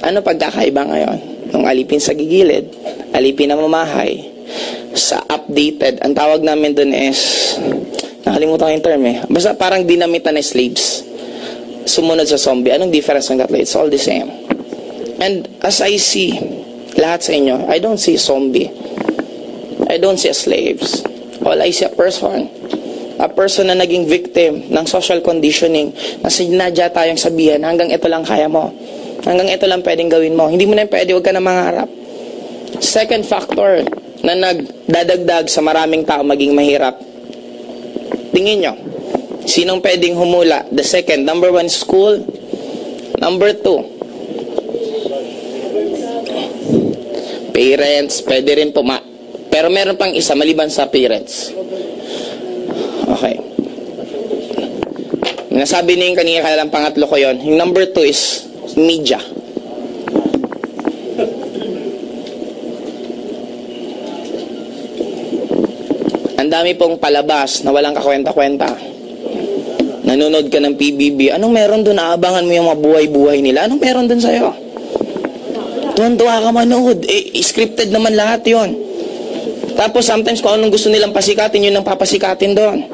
Ano pagkakaiba ngayon? Nung alipin sa gigilid, alipin na mamahay, sa updated, ang tawag namin dun is, nakalimutan ko yung term eh, basta parang dinamitan na slaves, sumunod sa zombie. Anong difference ng tatlo? It's all the same. And as I see, lahat sa inyo, I don't see zombie. I don't see slaves. All I see a person. A person na naging victim ng social conditioning, na sinadya tayong sabihan, hanggang ito lang kaya mo. Hanggang ito lang pwedeng gawin mo. Hindi mo na pwede, huwag ka na mangarap. Second factor na nagdadagdag sa maraming tao maging mahirap. Tingin nyo, sinong pwedeng humula? The second, number one, school. Number two, parents, pwede rin pero meron pang isa, maliban sa parents. Okay. Nasabi niyo yung kanina, kaya lang pangatlo ko yon. Yung number two is media. Ang dami pong palabas na walang kakwenta-kwenta. Nanonood ka ng PBB. Anong meron doon? Aabangan mo yung mga buhay-buhay nila. Anong meron doon sa'yo? Tuwan-tuwa ka manood. Scripted naman lahat yon. Tapos sometimes kung anong gusto nilang pasikatin, yun ang papasikatin doon.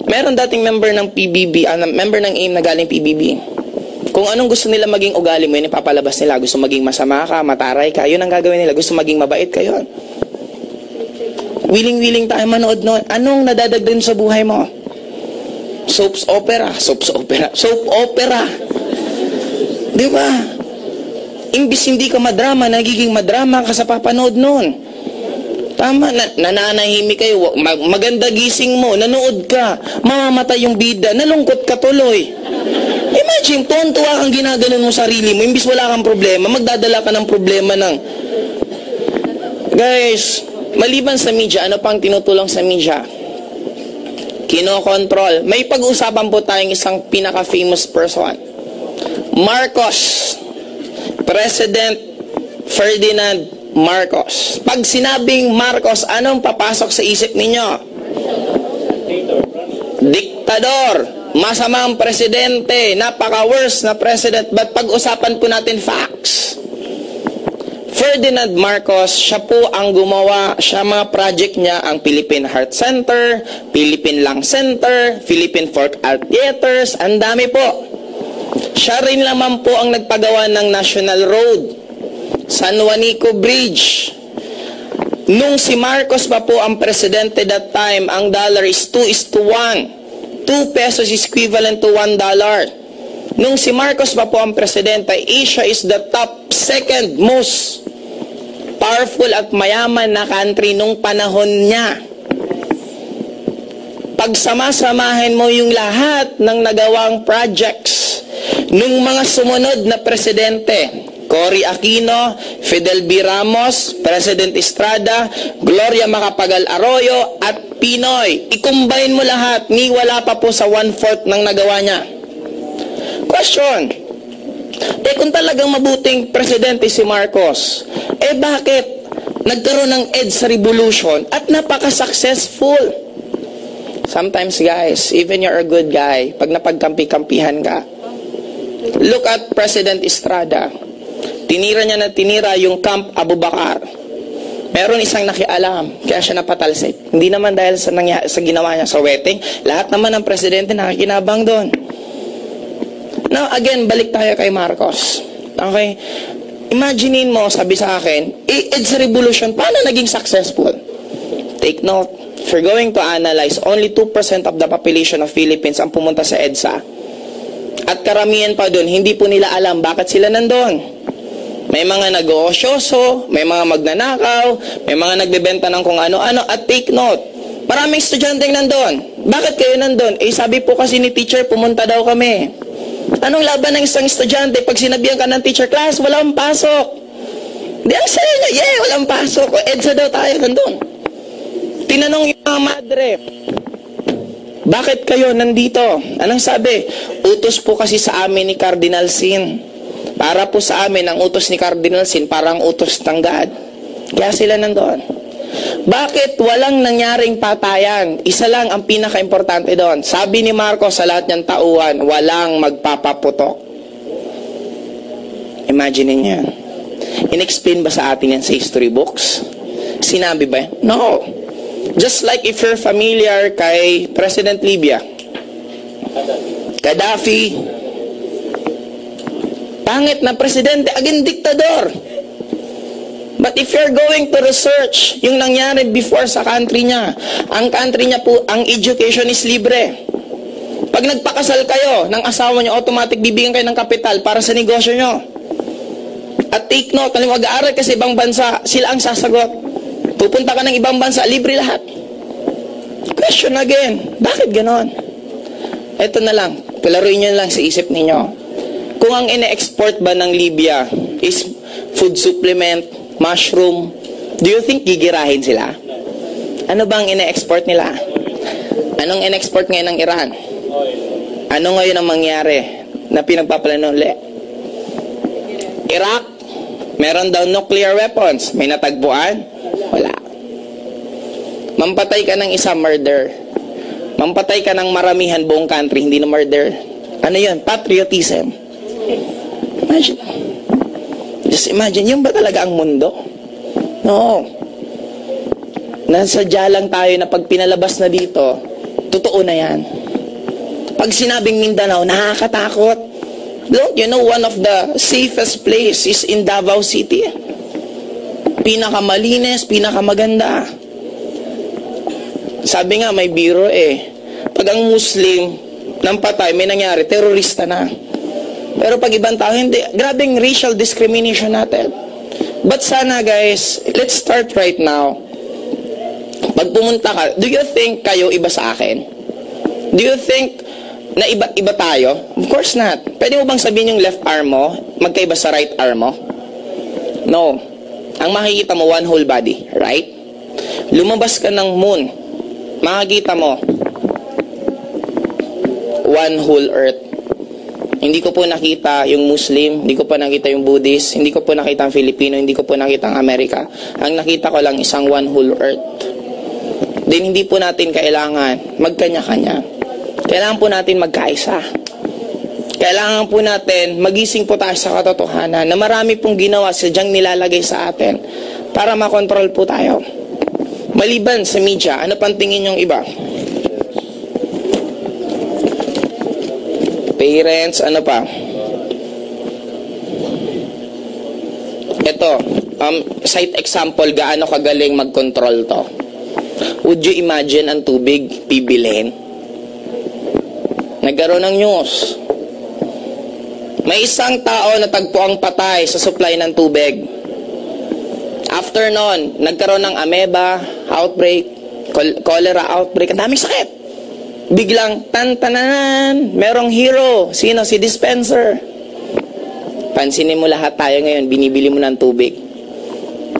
Meron dating member ng PBB, member ng AIM na galing PBB. Kung anong gusto nila maging ugali mo, yun ipapalabas nila. Gusto maging masama ka, mataray ka, yun ang gagawin nila. Gusto maging mabait ka, yun. Willing-willing tayo manood noon. Anong nadadagdag sa buhay mo? Soap opera. Di ba? Imbis hindi ka madrama, nagiging madrama ka sa papanood noon. Tama, nananahimik kayo, maganda gising mo, nanood ka, mamamatay yung bida, nalungkot ka tuloy. Imagine, tuwan-tuwa kang ginaganon mo sarili mo, imbis wala kang problema, magdadala ka ng problema ng... Guys, maliban sa media, ano pang tinutulong sa media? Kinokontrol. May pag-uusapan po tayong isang pinaka-famous person. Marcos. President Ferdinand Marcos. Pag sinabing Marcos, anong papasok sa isip ninyo? Diktador. Masamang presidente. Napaka-worst na president. But pag-usapan po natin facts. Ferdinand Marcos, siya po ang gumawa, siya mga project niya, ang Philippine Heart Center, Philippine Lung Center, Philippine Folk Art Theaters, ang dami po. Siya rin naman po ang nagpagawa ng National Road, San Juanico Bridge. Nung si Marcos pa po ang presidente that time, ang dollar is 2:1. 2 pesos is equivalent to $1. Nung si Marcos pa po ang presidente, Asia is the top second most powerful at mayaman na country nung panahon niya. Pagsama-samahin mo yung lahat ng nagawang projects nung mga sumunod na presidente, Cory Aquino, Fidel B. Ramos, President Estrada, Gloria Macapagal Arroyo, at Pinoy. I-combine mo lahat, ni wala pa po sa 1/4 ng nagawa niya. Question. Kung talagang mabuting presidente si Marcos, bakit nagkaroon ng EDSA revolution at napaka-successful? Sometimes guys, even you're a good guy, pag napagkampi-kampihan ka, look at President Estrada. Tinira niya na tinira yung Camp Abu Bakar. Meron isang nakialam, kaya siya napatalsik. Hindi naman dahil sa ginawa niya sa wedding, lahat naman ng presidente nakakinabang doon. Now again, balik tayo kay Marcos. Okay? Imaginein mo, sabi sa akin, EDSA revolution, paano naging successful? Take note, if you're going to analyze, only 2% of the population of Philippines ang pumunta sa EDSA. At karamihan pa doon, hindi po nila alam bakit sila nandun. May mga nag-oosyoso, may mga magnanakaw, may mga nagbebenta ng kung ano-ano. At take note, maraming estudyante nandun. Bakit kayo nandun? Sabi po kasi ni teacher, pumunta daw kami. Anong laban ng isang estudyante? Pag sinabihan ka ng teacher, class, walang pasok. Di ang saya niya, walang pasok. EDSA daw tayo nandun. Tinanong yung mga madre, bakit kayo nandito? Anong sabi? Utos po kasi sa amin ni Cardinal Sin. Para po sa amin, ang utos ni Cardinal Sin, parang utos ng God. Kaya sila nandun. Bakit walang nangyaring patayan? Isa lang ang pinaka-importante doon. Sabi ni Marcos sa lahat niyang tauhan, walang magpapaputok. Imagine niyo yan. In-explain ba sa atin yan sa history books? Sinabi ba? No. Just like if you're familiar kay President Libya, Gaddafi, pangit na presidente, again diktador. But if you're going to research yung nangyari before sa country niya, ang country niya po, ang education is libre. Pag nagpakasal kayo ng asawa niyo, automatic bibigyan kayo ng kapital para sa negosyo niyo. At take note, kung mag-aaral ka sa ibang bansa, sila ang sasagot. Pupunta ka ng ibang bansa, libre lahat. Question again, bakit ganon? Ito na lang, palaruin nyo lang sa isip ninyo. Kung ang ine-export ba ng Libya is food supplement, mushroom, do you think gigirahin sila? Ano bang ine-export nila? Anong ine-export ngayon ng Iran? Ano ngayon ang mangyari na pinagpaplano ulit? Iraq, meron daw nuclear weapons. May natagpuan? Wala. Mampatay ka ng isa, murder. Mampatay ka ng maramihan buong country, hindi na murder. Ano yun? Patriotism. Imagine. Just imagine, yun ba talaga ang mundo? No. Nasadya lang tayo na pag pinalabas na dito, totoo na yan. Pag sinabing Mindanao, nakakatakot. Don't you know one of the safest places is in Davao City? Pinakamalinis, pinakamaganda. Sabi nga, may biro pag ang Muslim nang patay, may nangyari, terorista na. Pero pag ibang tao, hindi. Grabing racial discrimination natin. But sana guys, let's start right now. Pag pumunta ka, do you think kayo iba sa akin? Do you think na iba tayo? Of course not. Pwede mo bang sabihin yung left arm mo, magkaiba sa right arm mo? No. Ang makikita mo, one whole body, right? Lumabas ka ng moon, makikita mo, one whole earth. Hindi ko po nakita yung Muslim, hindi ko po nakita yung Buddhist, hindi ko po nakita ang Filipino, hindi ko po nakita ang Amerika. Ang nakita ko lang isang one whole earth. Then hindi po natin kailangan magkanya-kanya. Kailangan po natin magkaisa. Kailangan po natin magising po tayo sa katotohanan na marami pong ginawa sadyang nilalagay sa atin para makontrol po tayo. Maliban sa media, ano pang tingin yung iba? Parents, ano pa? Ito, site example, gaano kagaling mag-control to. Would you imagine ang tubig bibilhin? Nagkaroon ng news. May isang tao na tagpo ang patay sa supply ng tubig. After nun, nagkaroon ng amoeba outbreak, cholera outbreak, ang daming sakit. Biglang, tan-tanan, merong hero. Sino? Si dispenser. Pansinin mo lahat tayo ngayon, binibili mo ng tubig.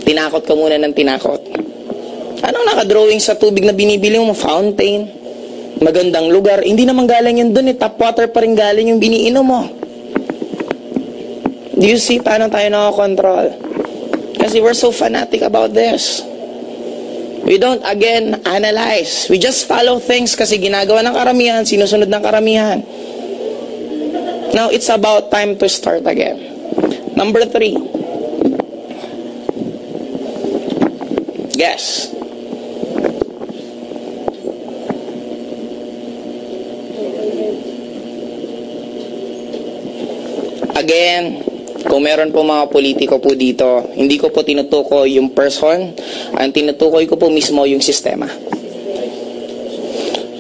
Tinakot ka muna ng tinakot. Anong nakadrawing sa tubig na binibili mo? Fountain. Magandang lugar. Hindi naman galing yun dun tap water pa rin galing yung biniinom mo. Do you see paano tayo nakakontrol? Kasi we're so fanatic about this. We don't again analyze. We just follow things kasi ginagawa ng karamihan, sinusunod ng karamihan. Now, it's about time to start again. Number 3. Guess. Again, kung meron po mga politiko po dito, hindi ko po tinutukoy yung person, ang tinutukoy ko po mismo yung sistema.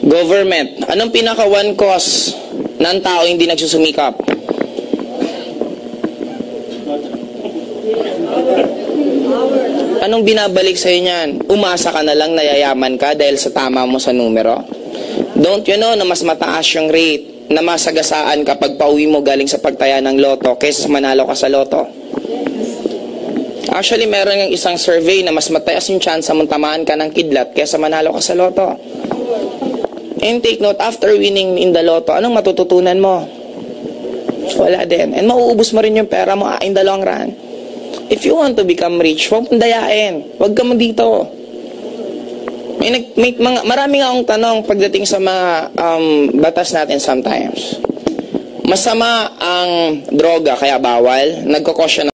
Government, anong pinaka one cause ng tao hindi nagsusumikap? Anong binabalik sa'yo niyan? Umasa ka na lang, nayayaman ka dahil sa tama mo sa numero? Don't you know na mas mataas yung rate na masagasaan kapag pauwi mo galing sa pagtaya ng loto kaysa manalo ka sa loto? Actually, meron ng isang survey na mas mataas yung chance mong tamaan ka ng kidlat kaysa manalo ka sa loto. And take note, after winning in the loto, anong matututunan mo? Wala din. And mauubos mo rin yung pera mo in the long run. If you want to become rich, huwag mong dayain. Huwag ka mo dito. Marami nga akong tanong pagdating sa mga batas natin sometimes. Masama ang droga kaya bawal, nagkokos siya